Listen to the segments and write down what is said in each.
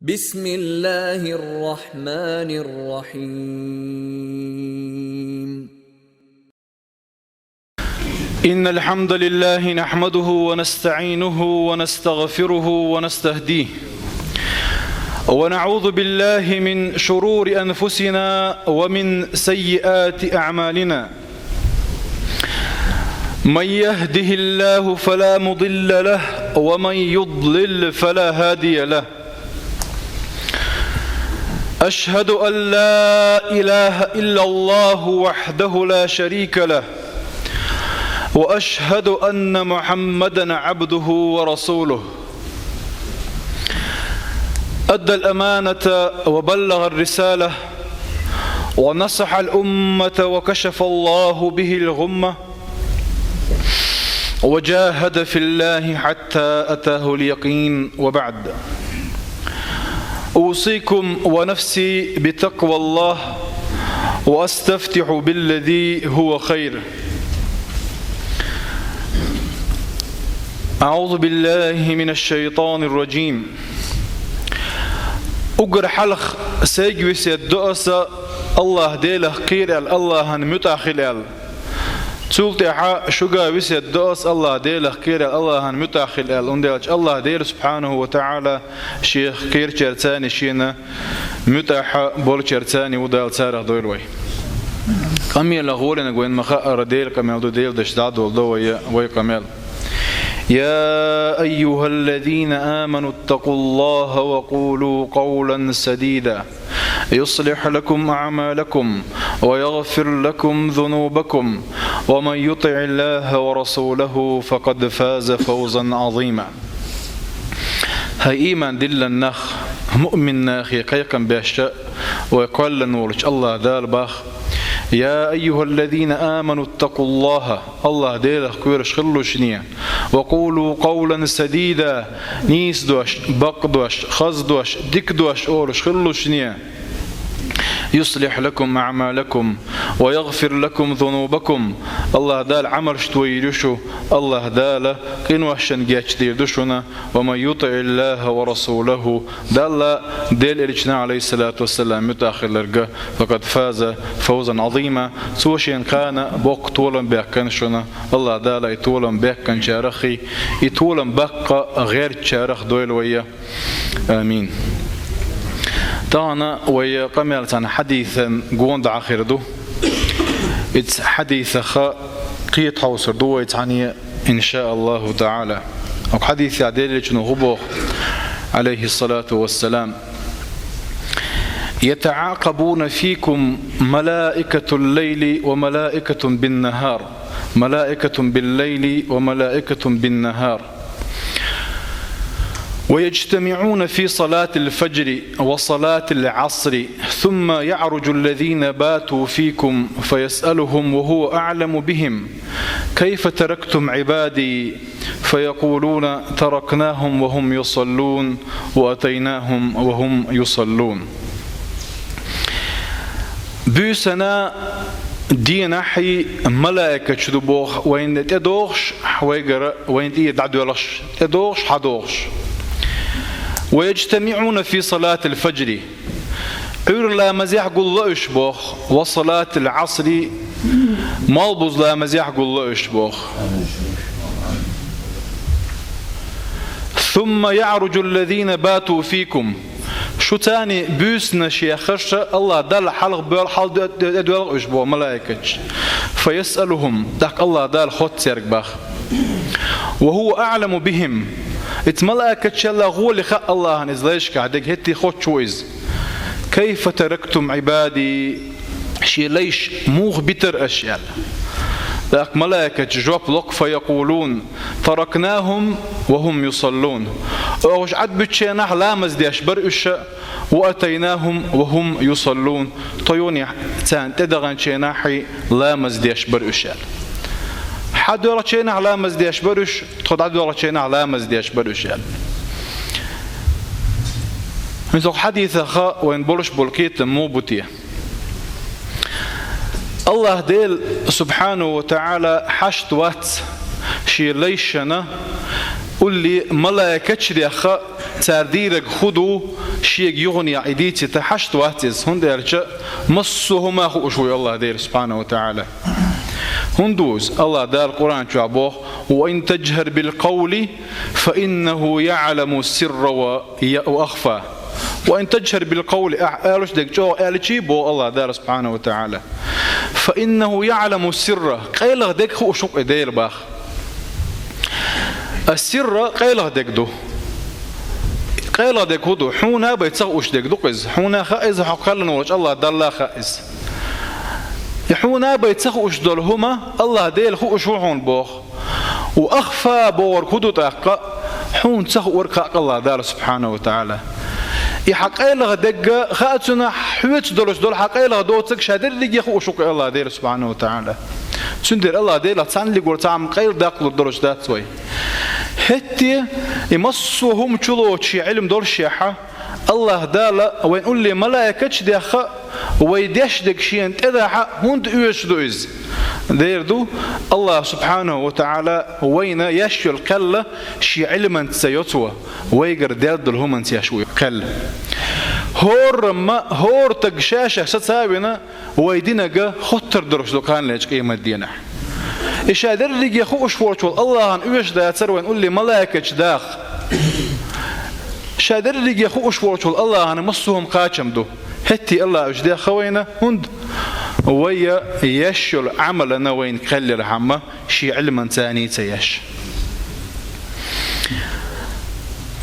بسم الله الرحمن الرحيم. إن الحمد لله نحمده ونستعينه ونستغفره ونستهديه ونعوذ بالله من شرور أنفسنا ومن سيئات أعمالنا. من يهده الله فلا مضل له ومن يضلل فلا هادي له. أشهد أن لا إله إلا الله وحده لا شريك له، وأشهد أن محمدًا عبده ورسوله. أدى الأمانة وبلغ الرسالة ونصح الأمة وكشف الله به الغمة، وجاهد في الله حتى أتاه اليقين. وبعد، أوصيكم ونفسي بتقوى الله وأستفتح بالذي هو خير. أعوذ بالله من الشيطان الرجيم. أقر حلق سيجوس الدؤس الله ديله قير الله متأخل تولتها شجا وسيد دوس الله ديله كير الله متأخل أندلج الله ديل سبحانه وتعالى شيخ كير شرتاني شينا متأح بول شرتاني ودال ساره دويلوي كميل لغولنا قوين مخاء رديل كميل ديل دشداد والدو ويكمل. يا أيها الذين آمنوا اتقوا الله وقولوا قولا سديدا يصلح لكم أعمالكم ويغفر لكم ذنوبكم ومن يطع الله ورسوله فقد فاز فوزا عظيما. هاي إيمان دل النخ مؤمن ناخي قيقا بأشياء ويقول لنورج الله دال باخ. يا أيها الذين آمنوا اتقوا الله ديله كويرش خلو شنيا وقولوا قولا سديدا نيس دوش بق دوش خز دوش ديك دوش أورش خلو شنيا يصلح لكم أعمالكم ويغفر لكم ذنوبكم. الله دال عمر شتويرشو الله دال قنوشن جاش ديردشنا. ومن يطع الله ورسوله دال ديل إليشنا عليه الصلاة والسلام متأخر لرقه فقد فاز فوزا عظيما. سوشين كان بوق طولا بيكنشنا الله دال يطولا بيكن شارخي يطولا بقى غير شارخ دويل ويا آمين. تانا ويا قميل تانا حديثا قوند آخر دو إتس حديث خا قيت حوصر دو إتعني إن شاء الله تعالى. أو حديث عديل لجنو غبوخ عليه الصلاة والسلام. يتعاقبون فيكم ملائكة الليل وملائكة بالنهار، ملائكة بالليل وملائكة بالنهار، ويجتمعون في صلاة الفجر وصلاة العصر، ثم يعرج الذين باتوا فيكم فيسألهم وهو أعلم بهم كيف تركتم عبادي فيقولون تركناهم وهم يصلون وأتيناهم وهم يصلون. بيسنا دين حي ملائكة شدبوخ وين تدوخش حويجر وين تدعدولش تدوخش حدوخش. ويجتمعون في صلاة الفجر عور لا مزيح قل الله اشبوخ، وصلاة العصر مالبوز لا مزيح قل الله اشبوخ. ثم يعرج الذين باتوا فيكم. شو تاني بيسنا شيخش الله دال حلق بير حال دوال اشبوه ملائكة فيسألهم داك الله دال خط سيرك باخ وهو أعلم بهم. اتملأك تشلا غول خ الله نزليش قاعدك هتي خد شويز كيف تركتم عبادي شي ليش موغ بتر أشياء ذاك ملائكة جواب لك فيقولون تركناهم وهم يصلون. أوش عد بتشيناه لامز ديش برئش وأتيناهم وهم يصلون. طيوني تان تدغن شيناحي لامز ديش برئش حد ورا شينا على مزديش برش تخد عد ورا شينا على مزديش برش يعني مثل حديث خا وين برش بولكيت مو بوتيه. الله ديل سبحانه وتعالى حشت وات شي ليشنا قل لي ملائكة شريخة ترديرك خدو شيء يغني عيديتي تحشت واتز هندرج مصهما خوشوي الله دير سبحانه وتعالى هندوز الله دار القرآن جابوه وإن تجهر بالقول فإنه يعلم السر وأخفى وإن تجهر بالقول أعلش دك جو أعلشي بو الله دار سبحانه وتعالى فإنه يعلم السر قيل دك خوشوك دير باخ السر قيل دك دو قيل دك هدو حونا بيتسغوش دك دو قز حونا خائز حقلنا وش الله دار خائز يحونا بيتسخوش دولهما الله ديل خوش وحون بوخ وأخفى بور كدو تحقق حون تسخ ورقاق الله دار سبحانه وتعالى يحقق له دقة خاتنا حوت دولش دول حقق له دوتك شادر لي خوشك الله ديل سبحانه وتعالى سندر الله ديل تسان لي قرت عم غير داقل الدرج ذات سوي هتي يمصهم شلوشي علم دول شيحة الله دال وين قول لي ملائكة دخ ويدش دك شيء أنت إذا هند يش دوز ديردو الله سبحانه وتعالى وين يشيل كلا شيء علما سيطوى ويقر ديردل هم أنت يشوي كلا هور ما هور تجشاشة ستساوينا ويدينا جا خطر درش لو كان ليش قيمة دينا إيش هذا اللي يخوش فورتول الله عن يش ده تسر وين قول لي ملائكة داخ شادر اللي يخوش فورتول الله أنا مصهم قاچم دو هتي الله أجدي خوينا هند ويا يشل عملنا وين كلر عمه شي علما ثاني تيش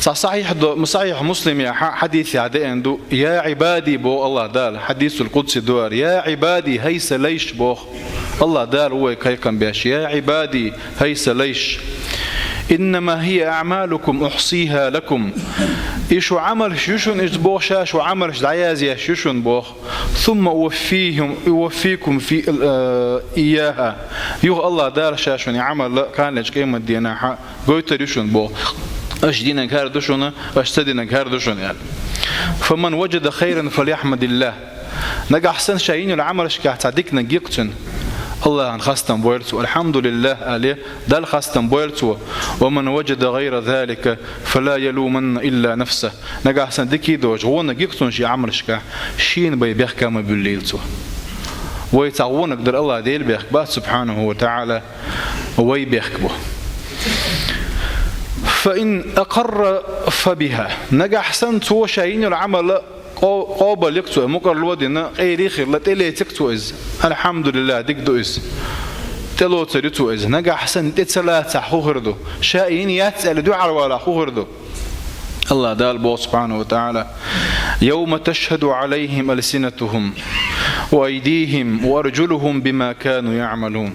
صحيح مسلم يا حديث عدين دو يا عبادي بو الله دال حديث القدس دوار يا عبادي هيس ليش بو الله دال هو كيكم باش يا عبادي هيس ليش إنما هي أعمالكم أحصيها لكم إيشو عمل شيشون إيش بوخ شاشو عمل دعيازي شيشون بوخ ثم أوفيكم في إياها يوه الله دار شاشون عمل كان لج قيمة ديناها قويت ريشون بوخ أش دينك هاردشون أش تدينك هاردشون يعني فمن وجد خيرا فليحمد الله نجا أحسن شيئين العمل شكاح تعديك نجيقتن الله عن خاستم بويرتو الحمد لله عليه دال خاستم بويرتو ومن وجد غير ذلك فلا يلومن إلا نفسه نجا أحسن دكي دوج هو نجيقتن شي عمل شكاح شين بيبيخ كما بالليلتو ويتعون قدر الله ديل بيخ بات سبحانه وتعالى ويبيخ به فإن أقر فبها نجا أحسن تو شيئين العمل قابل يكتو مقر الودينا غير خير لا تلي تكتو إز الحمد لله ديك دو إز تلو تريتو إز نجا أحسن تتسلات حوهردو شائين يتسأل دعاء ولا حوهردو الله دال بو سبحانه وتعالى يوم تشهد عليهم ألسنتهم وأيديهم وأرجلهم بما كانوا يعملون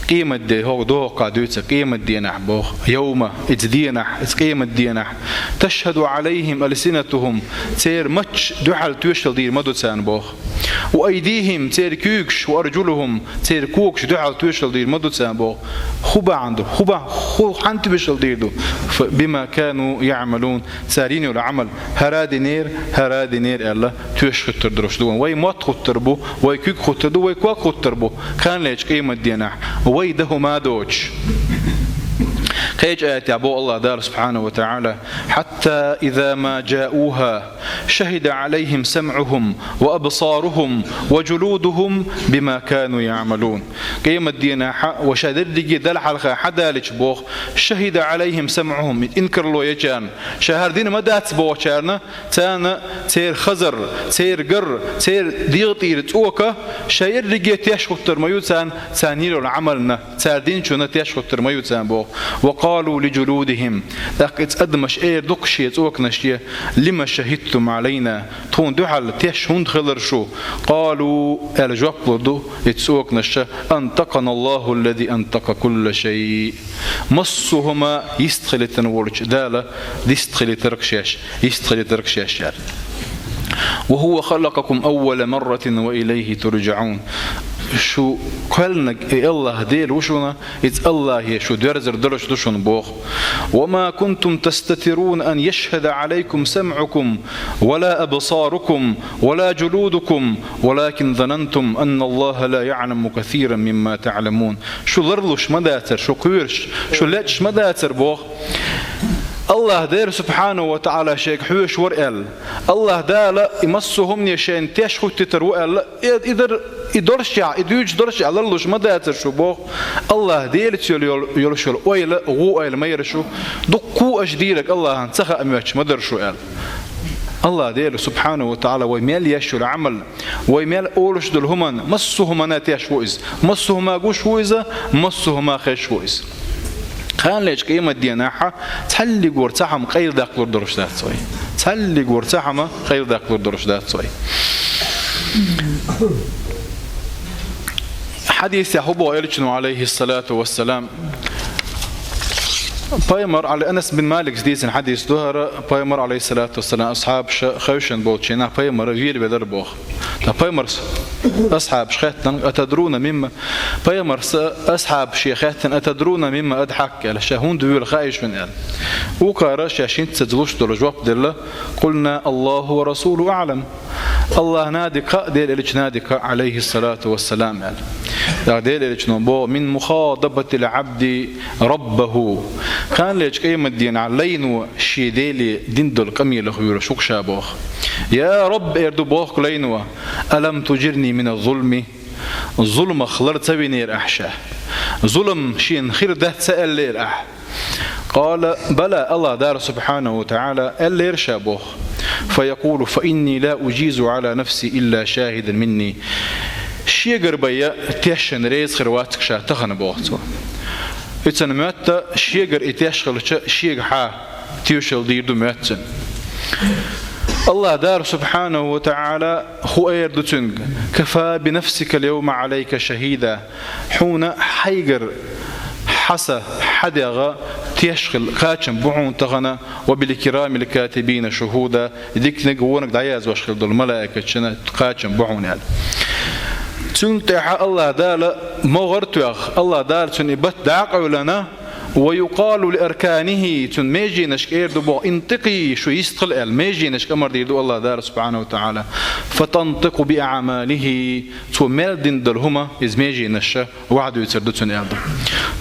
قيمة دي هو دو قادوتة قيمة دينح بوخ يوم اتدينح قيمة دينح تشهد عليهم ألسنتهم تير متش دحل توشل دير مدوتان بوخ وأيديهم تير كوكش وأرجلهم تير كوكش دحل توشل دير مدوتان بوخ خبا عنده خو حنت بشل دير دو بما كانوا يعملون سارين العمل هرادي نير الله توش خطر دروش دوان وي مات خطر بو وي كوك خطر دو وي كوك خطر بو كان ليش قيمة دينح ويده ما دوج قيج آيات أبو الله دار سبحانه وتعالى حتى إذا ما جاءوها شهد عليهم سمعهم وأبصارهم وجلودهم بما كانوا يعملون قيم الدين وشهد لي دل حلقة حدا لجبوخ شهد عليهم سمعهم إنكر له يجان شهر دين ما دات بوشارنا تانا تير خزر تير قر تير ديغطير توكا شاير لي تيشخطر ميوتان تانير العملنا تاردين شونا تيشخطر ميوتان بوخ وقالوا لجلودهم لقد أدمش إير دقشي توكنشي لما شهدتم علينا تون دحل تيش هند خلر شو قالوا الجواب دو يتسوكنش أنطقنا الله الذي أنطق كل شيء مصهما يستخل تنورج دالة يستخل تركشاش وهو خلقكم أول مرة وإليه ترجعون شو قلنا الله ديل وشونا إذ الله شو درزر درش دشون بوخ وما كنتم تستترون أن يشهد عليكم سمعكم ولا أبصاركم ولا جلودكم ولكن ظننتم أن الله لا يعلم كثيرا مما تعلمون شو لرلوش مداتر شو قيرش شو لاتش مداتر بوخ الله دير سبحانه وتعالى شيك حوش ورقل الله دالا يمسهم يشين تيش تتر وقل إذا يدرشع يدوج درشع لرلوش مداتر شو بوخ الله دير يلشل ويل غوئل ما يرشو دقو أجديرك الله انتخى أميوش مدرشو قل الله دير سبحانه وتعالى ويميل يشو العمل ويميل أولش دلهمن مسهما ناتيش وإز مسهما قوش وإزا مسهما خيش وإز خان ليش قيمة ديناحة تحلي قورتهم غير داخل درشدات صوي تحلي قورتهم غير داخل درشدات صوي حديث يحبو إلجنو عليه الصلاة والسلام بايمر على أنس بن مالك جديد حديث ظهر بايمر عليه الصلاة والسلام أصحاب خوشن بولتشينا بايمر غير بدر بوخ بايمر أصحاب شيختن أتدرون مما بايمر أصحاب شيختن أتدرون مما أضحك على شهون دويل خايش من قال وقارا شاشين تسجلوش درجواب دله قلنا الله ورسوله أعلم الله نادك ديل إليش نادك عليه الصلاة والسلام قال ديل إليش نبو من مخاطبة العبد ربه كان ليش قيمة الدين علينا شي ديلي دين دول قميل خير شوك شابوخ يا رب اردو بوخ لينوا ألم تجرني من الظلم خلرت بنير أحشاه ظلم شين خير ده سأل لير أح قال بلى الله دار سبحانه وتعالى اللير شابوخ فيقول فإني لا أجيز على نفسي إلا شاهدا مني شي قربية تيشن ريز خرواتك شا تخن بوختو إتن مات شيغر إتياشخل شيغ حا تيوشل ديردو ماتن الله دار سبحانه وتعالى هو يردتنج كفى بنفسك اليوم عليك شهيدا حون حيغر حسا حدغ تيشخل خاتم بعون تغنى وبالكرام الكاتبين شهودا ديك نقونك دعياز واشخل دول الملائكة شنا خاتم بعون هذا تنتح الله دال مغرتوخ الله دال تنبت داقع لنا ويقال لأركانه تن ميجي نشك إردو انتقي شو يستقل ميجي نشك أمر ديردو الله دار سبحانه وتعالى فتنطق بأعماله تو ملدن دلهما إز ميجي نشا وعدو يتردو تن إردو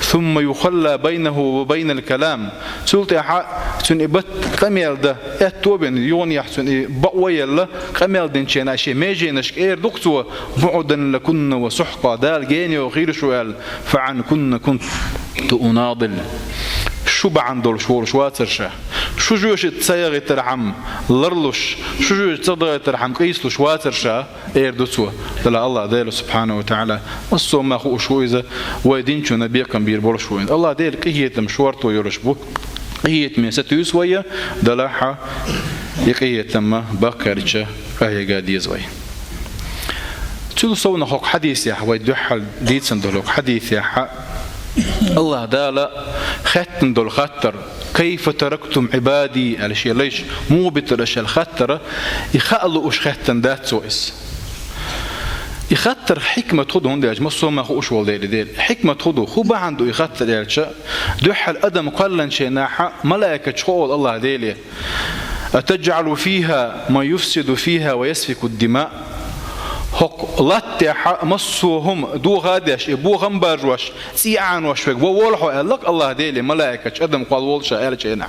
ثم يخلى بينه وبين الكلام تلتح تنبت قميل ده اتوبن يون يحسن بقوي الله قميل دين شينا شي ميجي نشك إردو كتو بعدا لكن وسحقا دال جيني وغير شوال فعن كنت أناضل شو بعندول شواتر شه شو جوش تسيغ ترحم لرلوش شو جوش تصدق ترحم قيسلو شواتر شه ايردوتوا دلا الله ديلو سبحانه وتعالى الصوم ما خو شو اذا ويدينشو نبيكم بيربول شوين الله ديل قيت مشوارتو يرشبو قيت من ستيوس ويا دلاحه يقيت تم بكرچه هي قادي زوي تلو صونا حق حديث يا حوي دحل ديتسن دلوك حديث يا الله دالا ختن دول خطر كيف تركتم عبادي على شيء ليش مو بترش الخطر يخلوا اش ختن ذات سويس يخطر حكمة خذوا هون داج مصو ما خوش والدير دير حكمة خذوا خو عنده يخطر يالشا دحل ادم قلن شيء ناحا ملائكة شغل الله ديلي أتجعل فيها ما يفسد فيها ويسفك الدماء هق لاتح مصوهم دو غادش ابو غمبروش سيعان وشفق وولحو قالك الله ديلي ملائكه ادم قال ولشا قالچينا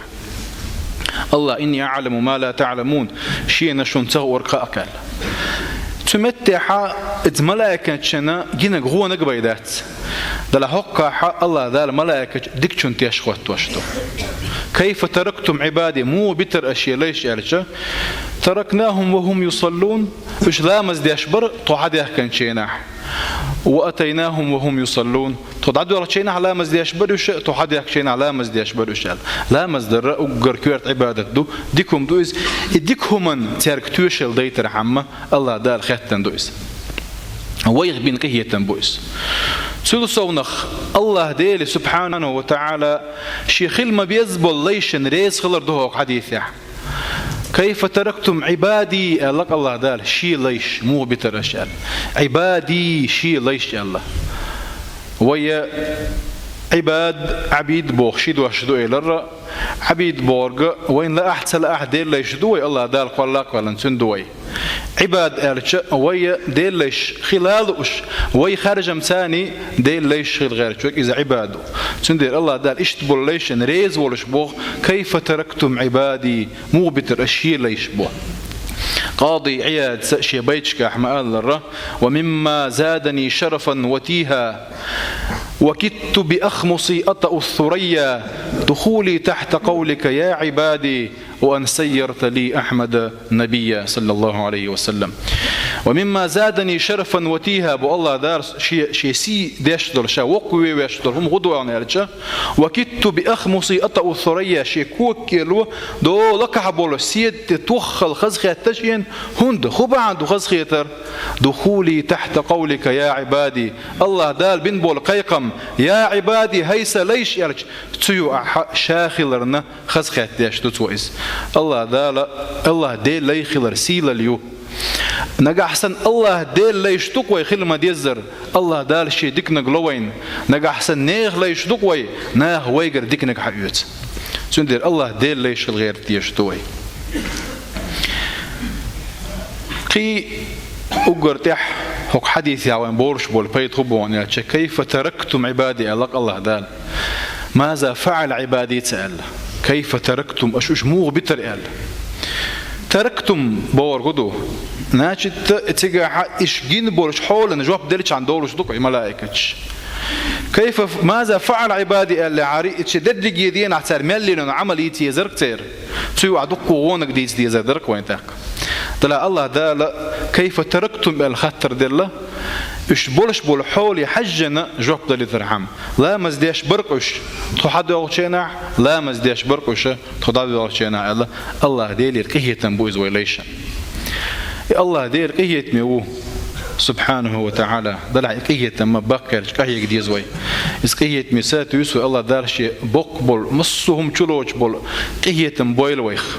الله اني اعلم ما لا تعلمون شي نشون تصور قاكل تمتح الملائكه شنا جينا غو نغبيدات دلا حق الله ذا الملائكه ديكچون تيشخوت وشتو كيف تركتم عبادي مو بتر اشياء ليش قالچا تركناهم وهم يصلون ايش لامز دي اشبر طعده كان شينا واتيناهم وهم يصلون تضعدوا رشينا لامز دي اشبر وش طعده شينا لامز دي اشبر وش لامز در اوغر كيرت عبادت دو ديكم دوز ديكهم تركتوشل ديتر حمه الله دار ختن دوز ويغ بين قهية بويس سلسونخ الله ديلي سبحانه وتعالى شيخ ما بيزبل ليشن ريس خلر دوهوك حديث كيف تركتم عبادي لك الله دال شي ليش مو بترشال عبادي شي ليش الله ويا عباد عبيد بوخ شيدو شدو إلى عبيد بورغ وين لا أحد سلا أحد ديل ليش دوي الله دال قلاك ولا نسندوي عباد أرش ويا ديل ليش خلالوش ويا خارج مساني ديل ليش خل غير شوك إذا عباده سندير الله دال إشتبول ليش نريز ولش بوخ كيف تركتم عبادي مو بتر أشي ليش بوخ قاضي عياد سأشي بيتشك أحمد الره ومما زادني شرفا وتيها وكدت بأخمصي أطأ الثريا دخولي تحت قولك يا عبادي وأن سيرت لي أحمد نبيا صلى الله عليه وسلم ومما زادني شرفا وتيها أبو الله دار شي سي ديشدر شا وقوي ويشدر هم غدوا عن يرجع وكدت بأخمصي أطأ الثريا شي كوكيلو دو لك حبول سيد توخل خزخي تشين هند خبا عنده خزخيتر دخولي تحت قولك يا عبادي الله دال بن بول قيقم يا عبادي هيس ليش يرج تيو شاخلرنا خزخي تيش تويس الله دال الله ديل لي خلر سيل اليو نجا حسن الله ديل ليش تقوي خلما ديزر الله دال شي ديك نقلوين نجا حسن نيغ ليش تقوي ناه ويجر ديك نج حيوت سندير الله ديل ليش الغير تيش توي قي أقرتح هو حديث يا وين بورش بول بيت خبون يا كيف تركتم عبادي الله دال ماذا فعل عبادي سأل كيف تركتم أشوش مو بتر تركتم بور غدو ناچت تيجا إيش جين بورش حول نجواب دلش عن دولش دقي ملائكتش كيف ماذا فعل عبادي اللي عاري تشدد لي جديان احتر ملي عمليتي يزرق تير تسوي عدق وونك دي يزرق وين تاك طلع الله ده كيف تركتم الخطر دله إيش بولش بول حولي حجنا جواب دلي ترحم لا مزديش برقش تحد وغشنا لا مزديش برقش تحد وغشنا الله ديلي رقيه تنبوز ويليش الله دير قيه ميو سبحانه وتعالى دلع قيه ما بكر قيه جدي زوي اسقيه مسات يسوي الله دار شيء بقبل مصهم تشلوج بول قيه بويل ويخ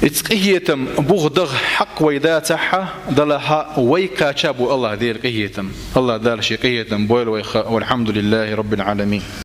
اتقيتم بغضغ حق ويداتها دلها ويكا شابو الله دير قيتم الله دار شي قيتم بويل ويخ والحمد لله رب العالمين.